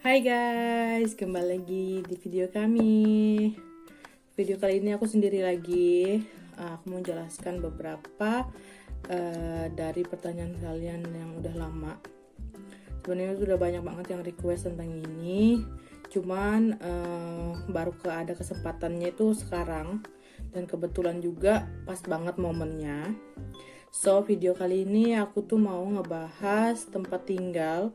Hai guys, kembali lagi di video kami. Video kali ini aku sendiri lagi. Aku mau jelaskan beberapa dari pertanyaan kalian yang udah lama. Sebenarnya sudah banyak banget yang request tentang ini. Cuman baru ada kesempatannya itu sekarang. Dan kebetulan juga pas banget momennya. So, video kali ini aku tuh mau ngebahas tempat tinggal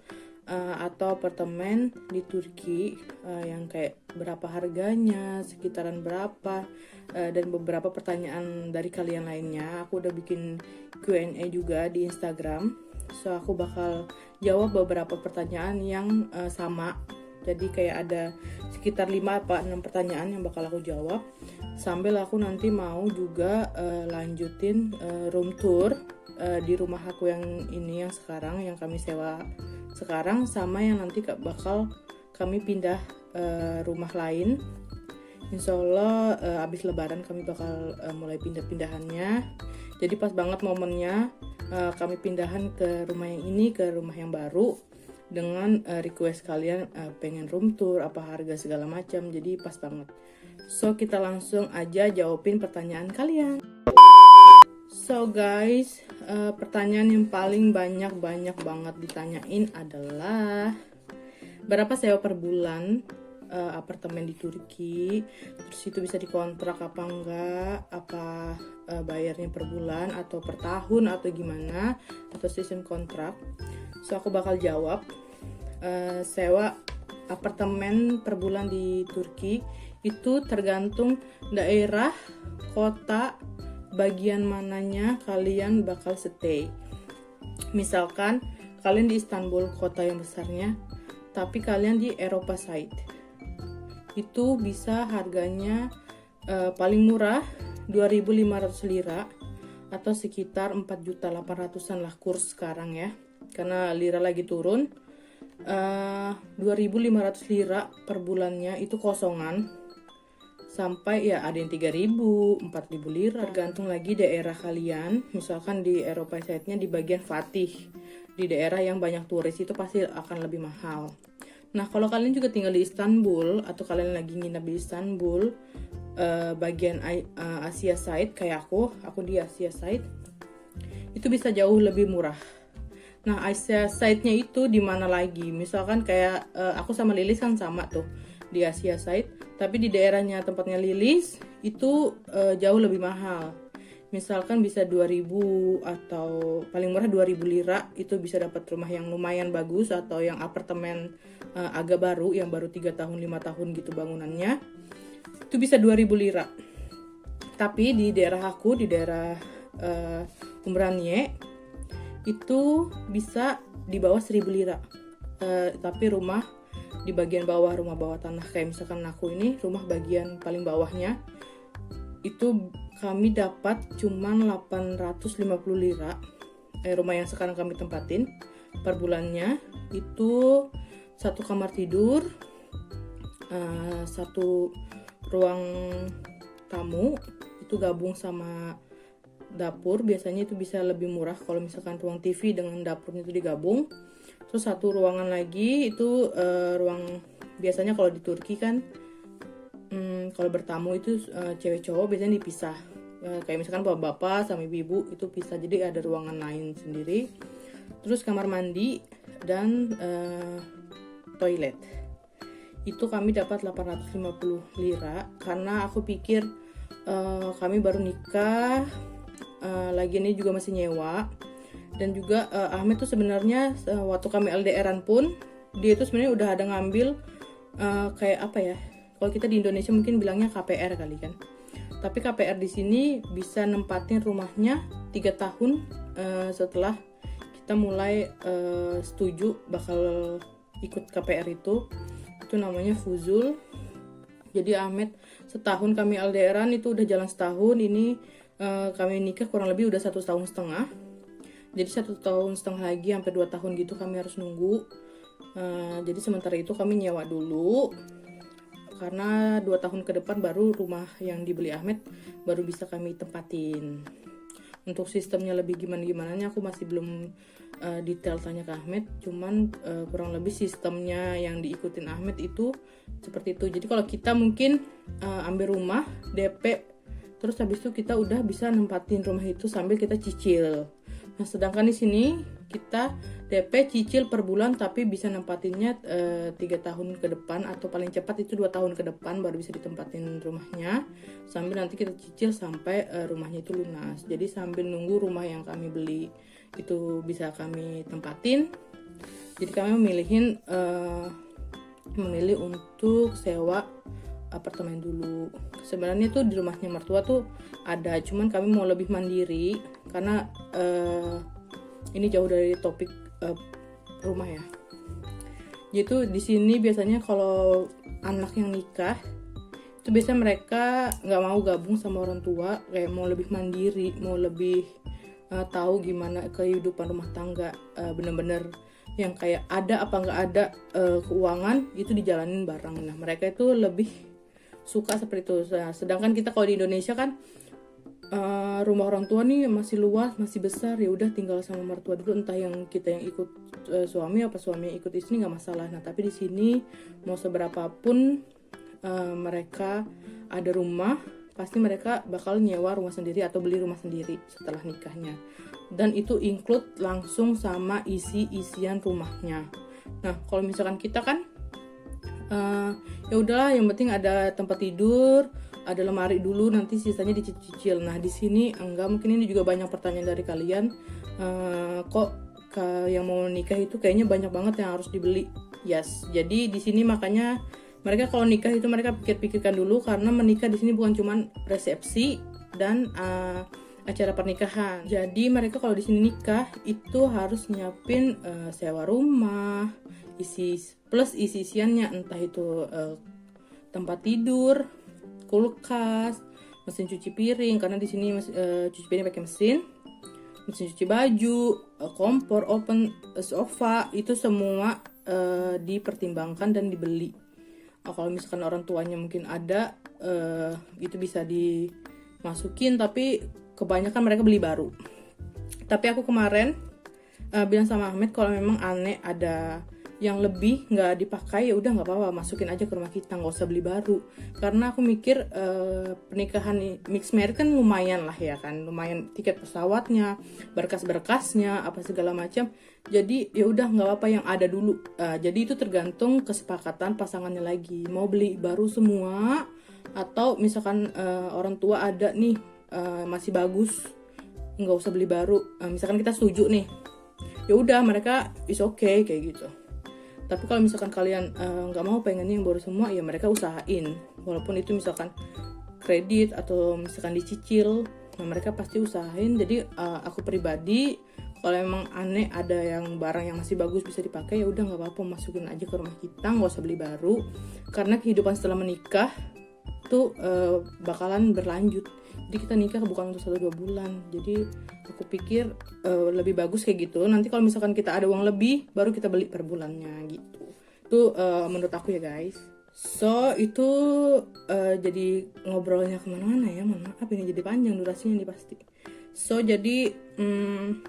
atau apartemen di Turki, yang kayak berapa harganya, sekitaran berapa, dan beberapa pertanyaan dari kalian lainnya. Aku udah bikin Q&A juga di Instagram. So, aku bakal jawab beberapa pertanyaan yang sama. Jadi kayak ada sekitar 5 apa 6 pertanyaan yang bakal aku jawab. Sambil aku nanti mau juga lanjutin room tour di rumah aku yang ini, yang sekarang, yang kami sewa sekarang, sama yang nanti bakal kami pindah rumah lain. Insya Allah abis lebaran kami bakal mulai pindah-pindahannya. Jadi pas banget momennya kami pindahan ke rumah yang ini, ke rumah yang baru, dengan request kalian pengen room tour, apa harga segala macam. Jadi pas banget. So kita langsung aja jawabin pertanyaan kalian. So guys, pertanyaan yang paling banyak banget ditanyain adalah berapa sewa per bulan apartemen di Turki, terus itu bisa dikontrak apa enggak, apa bayarnya per bulan atau per tahun atau gimana, atau sistem kontrak. So aku bakal jawab. Sewa apartemen per bulan di Turki itu tergantung daerah, kota, bagian mananya kalian bakal stay. Misalkan kalian di Istanbul, kota yang besarnya, tapi kalian di Eropa side, itu bisa harganya paling murah 2.500 lira atau sekitar 4.800-an lah kurs sekarang ya, karena lira lagi turun. 2.500 lira per bulannya itu kosongan, sampai ya ada yang 3.000, 4.000 lira, tergantung lagi daerah kalian. Misalkan di Eropa side-nya di bagian Fatih, di daerah yang banyak turis, itu pasti akan lebih mahal. Nah kalau kalian juga tinggal di Istanbul atau kalian lagi nginep di Istanbul, bagian Asia side kayak aku di Asia side, itu bisa jauh lebih murah. Nah, Asia side-nya itu di mana lagi? Misalkan kayak aku sama Lilis kan sama tuh di Asia side, tapi di daerahnya tempatnya Lilis itu jauh lebih mahal. Misalkan bisa 2.000 atau paling murah 2.000 lira, itu bisa dapat rumah yang lumayan bagus atau yang apartemen agak baru, yang baru 3 tahun 5 tahun gitu bangunannya. Itu bisa 2.000 lira. Tapi di daerah aku, di daerah Umraniye, itu bisa di bawah 1.000 lira. Tapi rumah di bagian bawah, rumah bawah tanah, kayak misalkan aku ini rumah bagian paling bawahnya, itu kami dapat cuman 850 lira. Rumah yang sekarang kami tempatin per bulannya itu 1 kamar tidur, 1 ruang tamu, itu gabung sama dapur. Biasanya itu bisa lebih murah kalau misalkan ruang TV dengan dapurnya itu digabung. Terus 1 ruangan lagi itu ruang, biasanya kalau di Turki kan kalau bertamu itu cewek cowok biasanya dipisah, kayak misalkan bapak-bapak sama ibu-ibu itu pisah, jadi ada ruangan lain sendiri. Terus kamar mandi dan toilet itu kami dapat 850 lira, karena aku pikir kami baru nikah, lagi ini juga masih nyewa. Dan juga Ahmed tuh sebenarnya waktu kami LDRan pun dia tuh sebenarnya udah ada ngambil kayak apa ya, kalau kita di Indonesia mungkin bilangnya KPR kali kan, tapi KPR di sini bisa nempatin rumahnya 3 tahun setelah kita mulai setuju bakal ikut KPR itu namanya Fuzul. Jadi Ahmed setahun kami LDRan itu udah jalan setahun, ini kami nikah kurang lebih udah 1,5 tahun. Jadi 1,5 tahun lagi sampai 2 tahun gitu kami harus nunggu. Jadi sementara itu kami nyewa dulu, karena 2 tahun ke depan baru rumah yang dibeli Ahmed baru bisa kami tempatin. Untuk sistemnya lebih gimana aku masih belum detail tanya ke Ahmed, cuman kurang lebih sistemnya yang diikutin Ahmed itu seperti itu. Jadi kalau kita mungkin ambil rumah DP, terus habis itu kita udah bisa nempatin rumah itu sambil kita cicil. Nah, sedangkan di sini kita DP cicil per bulan tapi bisa nempatinnya 3 tahun ke depan, atau paling cepat itu 2 tahun ke depan baru bisa ditempatin rumahnya, sambil nanti kita cicil sampai rumahnya itu lunas. Jadi sambil nunggu rumah yang kami beli itu bisa kami tempatin, jadi kami memilih untuk sewa apartemen dulu. Sebenarnya tuh di rumahnya mertua tuh ada, cuman kami mau lebih mandiri karena ini jauh dari topik rumah ya. Jadi di sini biasanya kalau anak yang nikah itu biasanya mereka nggak mau gabung sama orang tua, kayak mau lebih mandiri, mau lebih tahu gimana kehidupan rumah tangga, bener-bener yang kayak ada apa nggak ada keuangan itu dijalanin bareng. Nah, mereka itu lebih suka seperti itu. Nah, sedangkan kita kalau di Indonesia kan rumah orang tua nih masih luas, masih besar, ya udah tinggal sama mertua dulu, entah yang kita yang ikut suami apa suami yang ikut istri nggak masalah. Nah, tapi di sini mau seberapapun mereka ada rumah, pasti mereka bakal nyewa rumah sendiri atau beli rumah sendiri setelah nikahnya, dan itu include langsung sama isian rumahnya. Nah, kalau misalkan kita kan ya udahlah, yang penting ada tempat tidur, ada lemari dulu, nanti sisanya dicicil. Nah, di sini enggak. Mungkin ini juga banyak pertanyaan dari kalian, kok yang mau nikah itu kayaknya banyak banget yang harus dibeli. Yes, jadi di sini makanya mereka kalau nikah itu mereka pikir-pikirkan dulu, karena menikah di sini bukan cuma resepsi dan acara pernikahan. Jadi mereka kalau di sini nikah itu harus nyiapin sewa rumah, isiannya, entah itu tempat tidur, kulkas, mesin cuci piring, karena di sini cuci piring pakai mesin cuci baju, kompor, oven, sofa, itu semua dipertimbangkan dan dibeli. Kalau misalkan orang tuanya mungkin ada, itu bisa dimasukin, tapi kebanyakan mereka beli baru. Tapi aku kemarin bilang sama Ahmed, kalau memang aneh ada yang lebih nggak dipakai, ya udah nggak apa-apa, masukin aja ke rumah kita, nggak usah beli baru. Karena aku mikir pernikahan mixed marriage kan lumayan lah ya kan, lumayan tiket pesawatnya, berkas-berkasnya, apa segala macam. Jadi ya udah nggak apa-apa yang ada dulu. Jadi itu tergantung kesepakatan pasangannya lagi, mau beli baru semua atau misalkan orang tua ada nih masih bagus, nggak usah beli baru. Misalkan kita setuju nih, ya udah mereka is okay kayak gitu. Tapi kalau misalkan kalian nggak mau, pengennya yang baru semua, ya mereka usahain, walaupun itu misalkan kredit atau misalkan dicicil, nah mereka pasti usahain. Jadi aku pribadi kalau emang aneh ada yang barang yang masih bagus bisa dipakai, ya udah nggak apa-apa, masukin aja ke rumah kita, nggak usah beli baru. Karena kehidupan setelah menikah tuh bakalan berlanjut. Jadi kita nikah bukan untuk 1-2 bulan. Jadi aku pikir lebih bagus kayak gitu. Nanti kalau misalkan kita ada uang lebih, baru kita beli per bulannya gitu. Itu menurut aku ya guys. So itu jadi ngobrolnya kemana-mana ya. Mohon maaf ini jadi panjang durasinya nih pasti. So jadi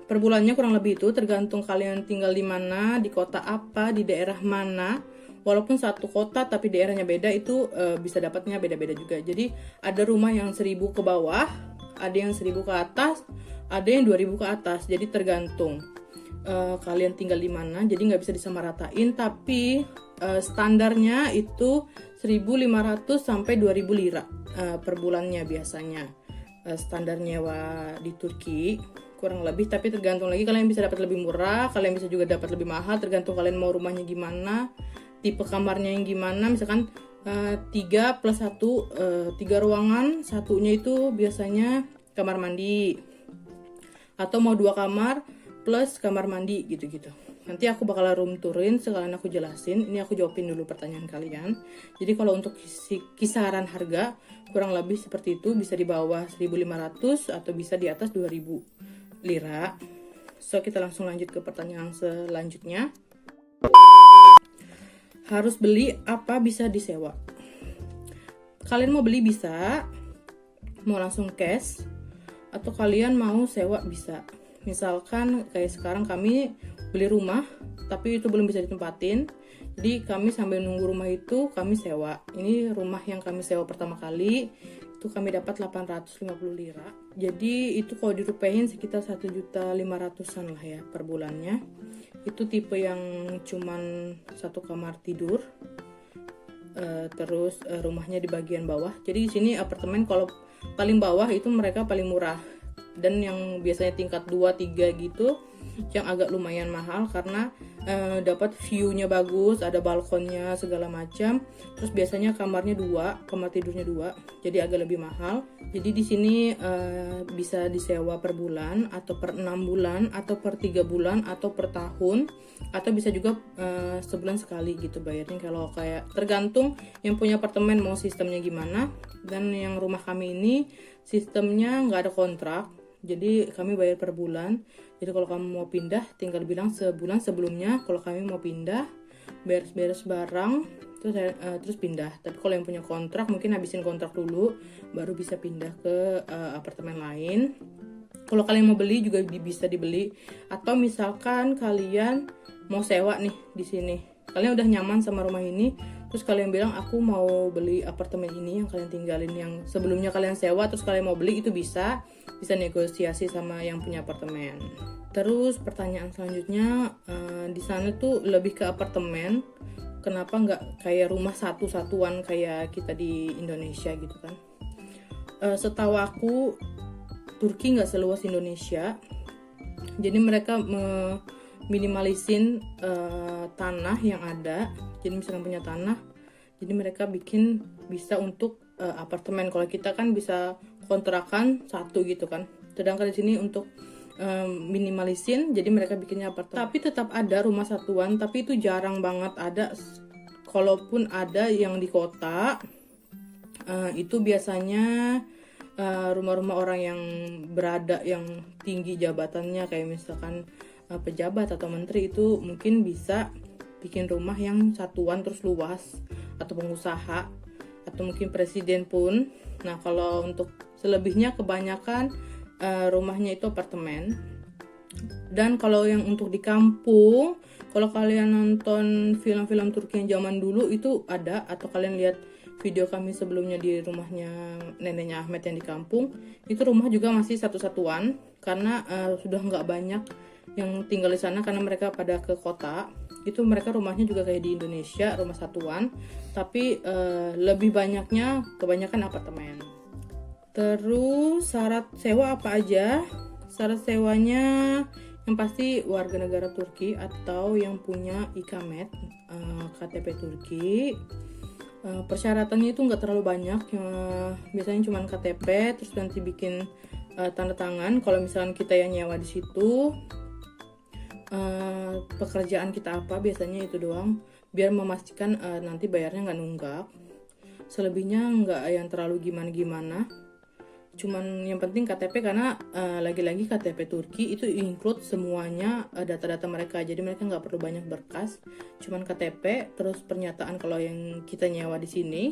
per bulannya kurang lebih itu, tergantung kalian tinggal di mana, di kota apa, di daerah mana. Walaupun satu kota tapi daerahnya beda, itu bisa dapatnya beda-beda juga. Jadi ada rumah yang 1.000 ke bawah, ada yang 1.000 ke atas, ada yang 2.000 ke atas. Jadi tergantung kalian tinggal di mana. Jadi nggak bisa disamaratain. Tapi standarnya itu 1.500 sampai 2.000 lira per bulannya biasanya. Standar nyewa di Turki kurang lebih. Tapi tergantung lagi, kalian bisa dapat lebih murah, kalian bisa juga dapat lebih mahal. Tergantung kalian mau rumahnya gimana, tipe kamarnya yang gimana. Misalkan 3+1 3 ruangan, satunya itu biasanya kamar mandi, atau mau 2 kamar plus kamar mandi gitu-gitu. Nanti aku bakal room tourin, sekalian aku jelasin. Ini aku jawabin dulu pertanyaan kalian. Jadi kalau untuk kisaran harga kurang lebih seperti itu, bisa di bawah 1.500 atau bisa di atas 2.000 lira. So kita langsung lanjut ke pertanyaan selanjutnya. Harus beli apa bisa disewa? Kalian mau beli bisa, mau langsung cash, atau kalian mau sewa bisa. Misalkan kayak sekarang kami beli rumah tapi itu belum bisa ditempatin, jadi kami sambil nunggu rumah itu kami sewa. Ini rumah yang kami sewa pertama kali itu kami dapat 850 lira. Jadi itu kalau dirupiahin sekitar 1.500.000-an lah ya per bulannya. Itu tipe yang cuman satu kamar tidur. Terus rumahnya di bagian bawah. Jadi di sini apartemen kalau paling bawah itu mereka paling murah. Dan yang biasanya tingkat 2, 3 gitu yang agak lumayan mahal karena dapat view-nya bagus, ada balkonnya segala macam. Terus biasanya kamarnya 2, kamar tidurnya 2, jadi agak lebih mahal. Jadi di sini bisa disewa per bulan atau per 6 bulan atau per 3 bulan atau per tahun, atau bisa juga sebulan sekali gitu bayarnya. Kalau kayak tergantung yang punya apartemen mau sistemnya gimana. Dan yang rumah kami ini sistemnya nggak ada kontrak, jadi kami bayar per bulan. Jadi kalau kamu mau pindah tinggal bilang sebulan sebelumnya kalau kami mau pindah, beres-beres barang terus pindah. Tapi kalau yang punya kontrak mungkin habisin kontrak dulu baru bisa pindah ke apartemen lain. Kalau kalian mau beli juga bisa dibeli, atau misalkan kalian mau sewa nih di sini, kalian udah nyaman sama rumah ini, terus kalian bilang aku mau beli apartemen ini yang kalian tinggalin yang sebelumnya kalian sewa, terus kalian mau beli, itu bisa negosiasi sama yang punya apartemen. Terus pertanyaan selanjutnya, di sana tuh lebih ke apartemen, kenapa nggak kayak rumah satu-satuan kayak kita di Indonesia gitu kan? Setahu aku Turki nggak seluas Indonesia, jadi mereka minimalisin tanah yang ada. Jadi misalkan punya tanah, jadi mereka bikin bisa untuk apartemen. Kalau kita kan bisa kontrakan satu gitu kan, sedangkan di sini untuk minimalisin, jadi mereka bikinnya apartemen. Tapi tetap ada rumah satuan, tapi itu jarang banget ada. Kalaupun ada yang di kota, itu biasanya rumah-rumah orang yang berada yang tinggi jabatannya, kayak misalkan pejabat atau menteri, itu mungkin bisa bikin rumah yang satuan terus luas, atau pengusaha, atau mungkin presiden pun. Nah kalau untuk selebihnya kebanyakan rumahnya itu apartemen. Dan kalau yang untuk di kampung, kalau kalian nonton film-film Turki yang zaman dulu itu ada, atau kalian lihat video kami sebelumnya di rumahnya neneknya Ahmed yang di kampung, itu rumah juga masih satu-satuan karena sudah nggak banyak yang tinggal di sana karena mereka pada ke kota. Itu mereka rumahnya juga kayak di Indonesia, rumah satuan, tapi lebih banyaknya kebanyakan apartemen. Terus syarat sewa apa aja? Syarat sewanya yang pasti warga negara Turki atau yang punya ikamet, KTP Turki. Persyaratannya itu nggak terlalu banyak, biasanya cuma KTP, terus nanti bikin tanda tangan kalau misalnya kita yang nyewa di situ. Pekerjaan kita apa, biasanya itu doang, biar memastikan nanti bayarnya nggak nunggak. Selebihnya nggak yang terlalu gimana-gimana, cuman yang penting KTP, karena lagi-lagi KTP Turki itu include semuanya data-data mereka, jadi mereka nggak perlu banyak berkas, cuman KTP terus pernyataan kalau yang kita nyewa di sini.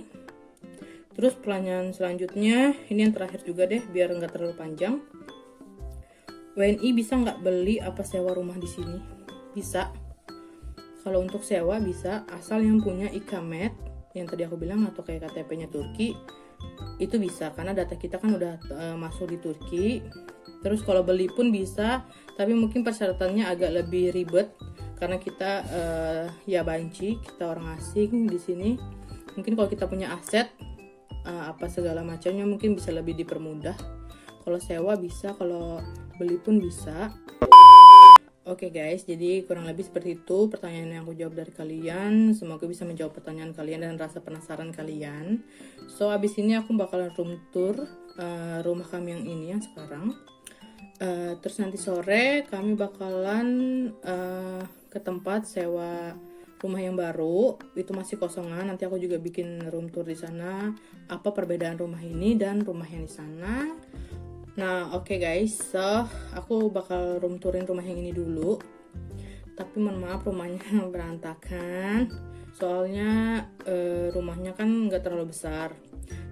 Terus pertanyaan selanjutnya, ini yang terakhir juga deh biar nggak terlalu panjang, WNI bisa nggak beli apa sewa rumah di sini? Bisa. Kalau untuk sewa bisa, asal yang punya ikamet yang tadi aku bilang atau kayak KTP-nya Turki itu bisa, karena data kita kan udah masuk di Turki. Terus kalau beli pun bisa, tapi mungkin persyaratannya agak lebih ribet karena kita yabancı, kita orang asing di sini. Mungkin kalau kita punya aset apa segala macamnya mungkin bisa lebih dipermudah. Kalau sewa bisa, kalau beli pun bisa. Oke guys, jadi kurang lebih seperti itu pertanyaan yang aku jawab dari kalian. Semoga bisa menjawab pertanyaan kalian dan rasa penasaran kalian. So abis ini aku bakalan room tour rumah kami yang ini yang sekarang. Terus nanti sore kami bakalan ke tempat sewa rumah yang baru, itu masih kosongan. Nanti aku juga bikin room tour di sana, apa perbedaan rumah ini dan rumah yang di sana. Nah oke guys, so aku bakal room tourin rumah yang ini dulu. Tapi mohon maaf rumahnya berantakan, soalnya rumahnya kan nggak terlalu besar.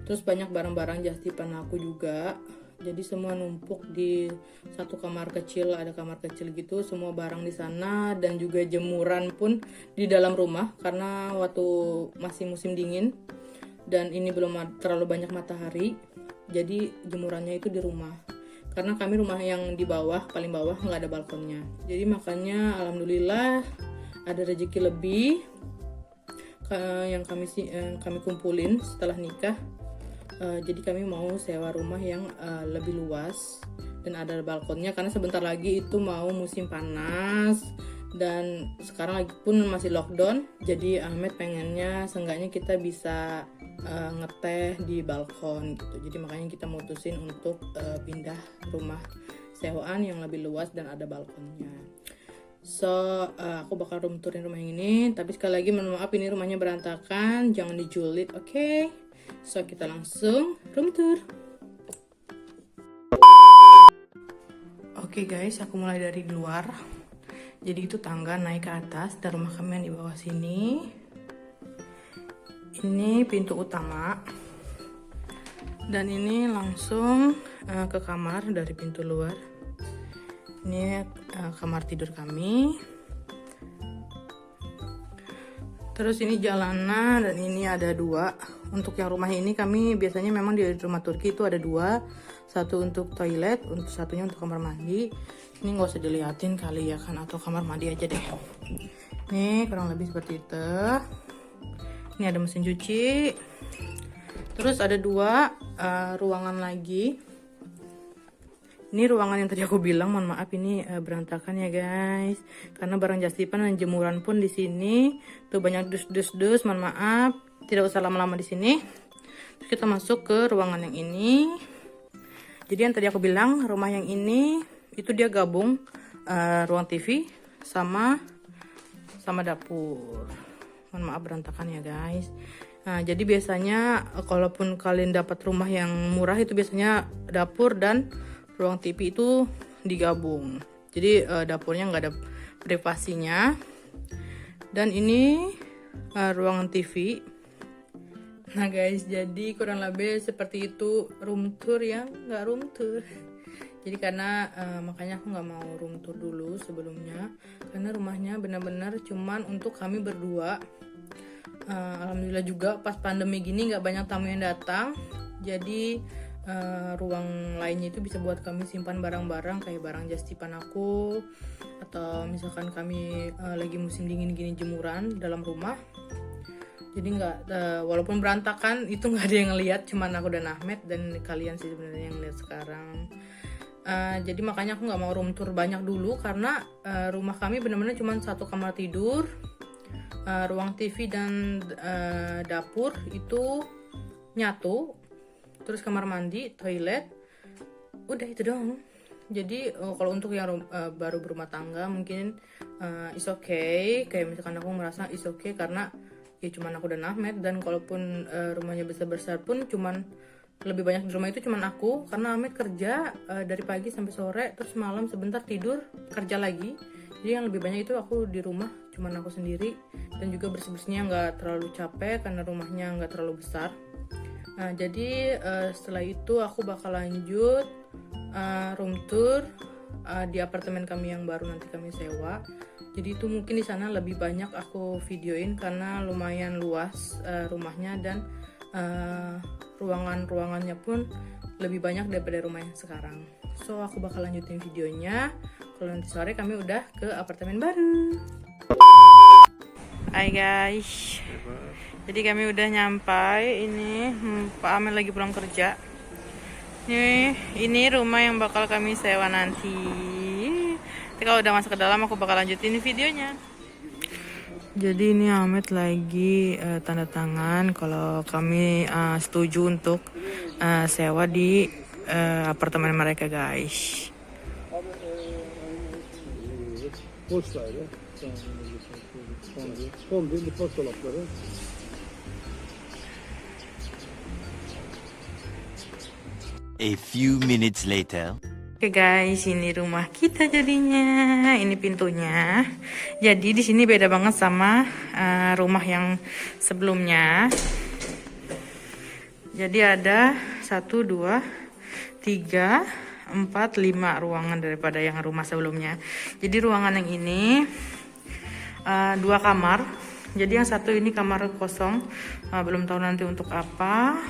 Terus banyak barang-barang just tipan aku juga. Jadi semua numpuk di satu kamar kecil, ada kamar kecil gitu, semua barang di sana dan juga jemuran pun di dalam rumah karena waktu masih musim dingin dan ini belum terlalu banyak matahari. Jadi jemurannya itu di rumah. Karena kami rumah yang di bawah, paling bawah nggak ada balkonnya. Jadi makanya alhamdulillah ada rezeki lebih yang kami kumpulin setelah nikah. Jadi kami mau sewa rumah yang lebih luas dan ada balkonnya karena sebentar lagi itu mau musim panas dan sekarang lagi pun masih lockdown. Jadi Ahmed pengennya seenggaknya kita bisa ngeteh di balkon gitu. Jadi makanya kita mutusin untuk pindah rumah sewaan yang lebih luas dan ada balkonnya. So aku bakal room tourin rumah yang ini. Tapi sekali lagi mohon maaf ini rumahnya berantakan, jangan dijulit, oke? So kita langsung room tour. Oke guys, aku mulai dari luar. Jadi itu tangga naik ke atas dan rumah kami yang di bawah sini. Ini pintu utama. Dan ini langsung ke kamar dari pintu luar. Ini kamar tidur kami. Terus ini jalanan dan ini ada dua. Untuk yang rumah ini kami biasanya memang di rumah Turki itu ada dua. Satu untuk toilet, untuk satunya untuk kamar mandi. Ini nggak usah diliatin kali ya kan, atau kamar mandi aja deh. Nih kurang lebih seperti itu. Ini ada mesin cuci. Terus ada dua ruangan lagi. Ini ruangan yang tadi aku bilang, mohon maaf ini berantakan ya guys. Karena barang jasipan dan jemuran pun di sini. Tuh banyak dus-dus, mohon maaf. Tidak usah lama-lama di sini. Terus kita masuk ke ruangan yang ini. Jadi yang tadi aku bilang, rumah yang ini itu dia gabung ruang TV sama dapur. Mohon maaf berantakan ya guys. Nah, jadi biasanya kalaupun kalian dapat rumah yang murah itu biasanya dapur dan ruang TV itu digabung. Jadi dapurnya nggak ada privasinya. Dan ini ruangan TV. Nah guys, jadi kurang lebih seperti itu room tour ya, nggak room tour. Jadi karena makanya aku nggak mau room tour dulu sebelumnya. Karena rumahnya benar-benar cuman untuk kami berdua. Alhamdulillah juga pas pandemi gini nggak banyak tamu yang datang. Jadi ruang lainnya itu bisa buat kami simpan barang-barang kayak barang jasipan aku, atau misalkan kami lagi musim dingin gini jemuran dalam rumah. Jadi nggak walaupun berantakan itu nggak ada yang ngeliat, cuman aku dan Ahmed dan kalian sih sebenarnya yang lihat sekarang. Jadi makanya aku nggak mau room tour banyak dulu karena rumah kami benar-benar cuma satu kamar tidur, ruang TV dan dapur itu nyatu. Terus kamar mandi, toilet, udah itu doang. Jadi kalau untuk yang baru berumah tangga mungkin is okay. Kayak misalkan aku merasa is okay karena ya cuman aku dan Ahmed. Dan kalaupun rumahnya besar-besar pun cuman lebih banyak di rumah itu cuman aku. Karena Ahmed kerja dari pagi sampai sore, terus malam sebentar tidur, kerja lagi. Jadi yang lebih banyak itu aku di rumah, cuman aku sendiri. Dan juga bersih-bersihnya nggak terlalu capek karena rumahnya nggak terlalu besar. Nah, jadi setelah itu aku bakal lanjut room tour di apartemen kami yang baru nanti kami sewa. Jadi itu mungkin di sana lebih banyak aku videoin karena lumayan luas rumahnya dan ruangannya pun lebih banyak daripada rumah yang sekarang. So aku bakal lanjutin videonya kalau nanti sore kami udah ke apartemen baru. Hai guys. Jadi kami udah nyampai, ini Pak Amel lagi pulang kerja. Ini rumah yang bakal kami sewa nanti. Nanti kalau udah masuk ke dalam aku bakal lanjutin videonya. Jadi ini Ahmed lagi tanda tangan kalau kami setuju untuk sewa di apartemen mereka guys. A few minutes later. Oke guys, ini rumah kita jadinya. Ini pintunya. Jadi di sini beda banget sama rumah yang sebelumnya. Jadi ada 1, 2, 3, 4, 5 ruangan daripada yang rumah sebelumnya. Jadi ruangan yang ini 2 kamar. Jadi yang satu ini kamar kosong, belum tahu nanti untuk apa.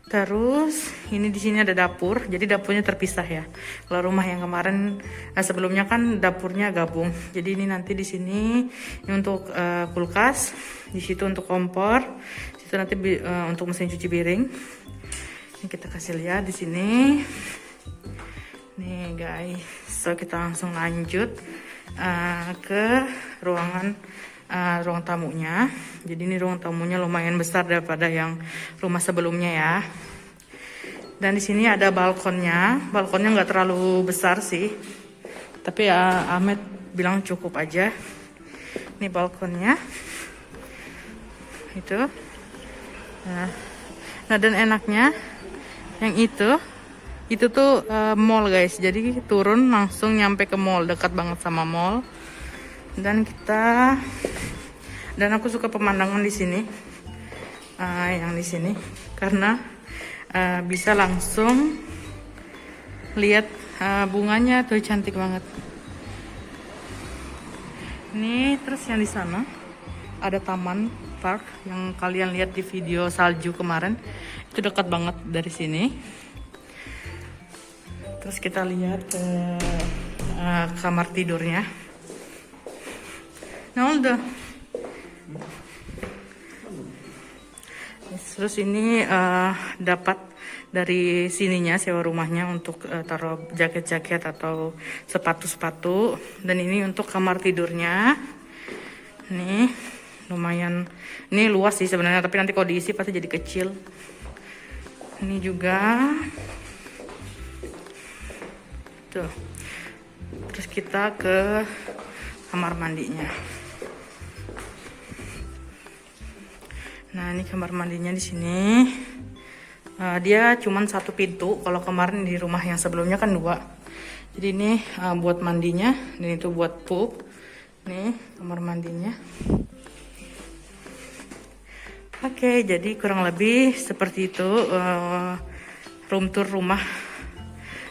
Terus ini di sini ada dapur, jadi dapurnya terpisah ya. Kalau rumah yang kemarin sebelumnya kan dapurnya gabung. Jadi ini nanti di sini ini untuk kulkas, di situ untuk kompor, di situ nanti untuk mesin cuci piring. Ini kita kasih lihat di sini. Nih guys, so kita langsung lanjut ke ruang tamunya. Jadi ini ruang tamunya lumayan besar daripada yang rumah sebelumnya ya. Dan di sini ada balkonnya. Balkonnya nggak terlalu besar sih, tapi ya Ahmed bilang cukup aja. Ini balkonnya itu. Nah dan enaknya yang itu tuh mall guys. Jadi turun langsung nyampe ke mall, dekat banget sama mall. Dan aku suka pemandangan di sini, yang di sini karena bisa langsung lihat bunganya tuh cantik banget. Ini terus yang di sana ada taman park yang kalian lihat di video salju kemarin, itu dekat banget dari sini. Terus kita lihat ke kamar tidurnya. Nah, udah. Terus ini dapat dari sininya sewa rumahnya untuk taruh jaket-jaket atau sepatu-sepatu. Dan ini untuk kamar tidurnya. Nih lumayan, ini luas sih sebenarnya, tapi nanti kalau diisi pasti jadi kecil. Ini juga tuh. Terus kita ke kamar mandinya. Nah ini kamar mandinya di sini. Dia cuman 1 pintu. Kalau kemarin di rumah yang sebelumnya kan 2. Jadi ini buat mandinya dan itu buat pup. Nih kamar mandinya. Oke, jadi kurang lebih seperti itu room tour rumah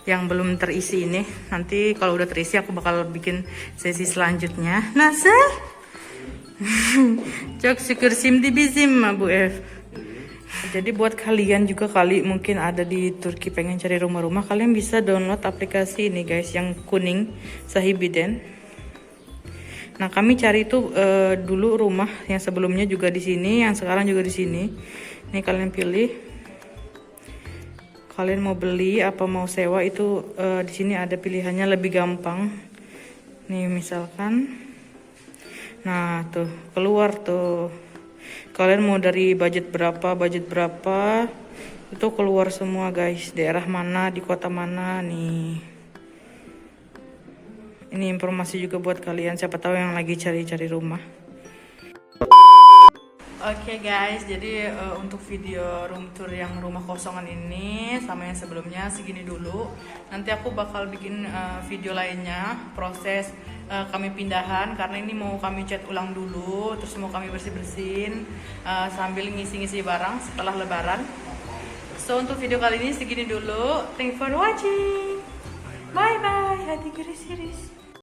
yang belum terisi ini. Nanti kalau udah terisi aku bakal bikin sesi selanjutnya. Nasıl? Çok şükür şimdi bizim Bu F. Jadi buat kalian juga kali mungkin ada di Turki pengen cari rumah-rumah, kalian bisa download aplikasi ini guys yang kuning, Sahibiden. Nah kami cari itu dulu rumah yang sebelumnya juga di sini, yang sekarang juga di sini. Nih kalian pilih, kalian mau beli apa mau sewa itu di sini ada pilihannya, lebih gampang. Nih misalkan. Nah tuh keluar tuh, kalian mau dari budget berapa itu keluar semua guys, daerah mana, di kota mana nih. Ini informasi juga buat kalian, siapa tahu yang lagi cari-cari rumah. Oke guys, jadi untuk video room tour yang rumah kosongan ini sama yang sebelumnya segini dulu. Nanti aku bakal bikin video lainnya proses kami pindahan, karena ini mau kami cat ulang dulu, terus mau kami bersih-bersihin sambil ngisi-ngisi barang setelah lebaran. So untuk video kali ini segini dulu. Thank you for watching. Bye bye. Hati garis-garis.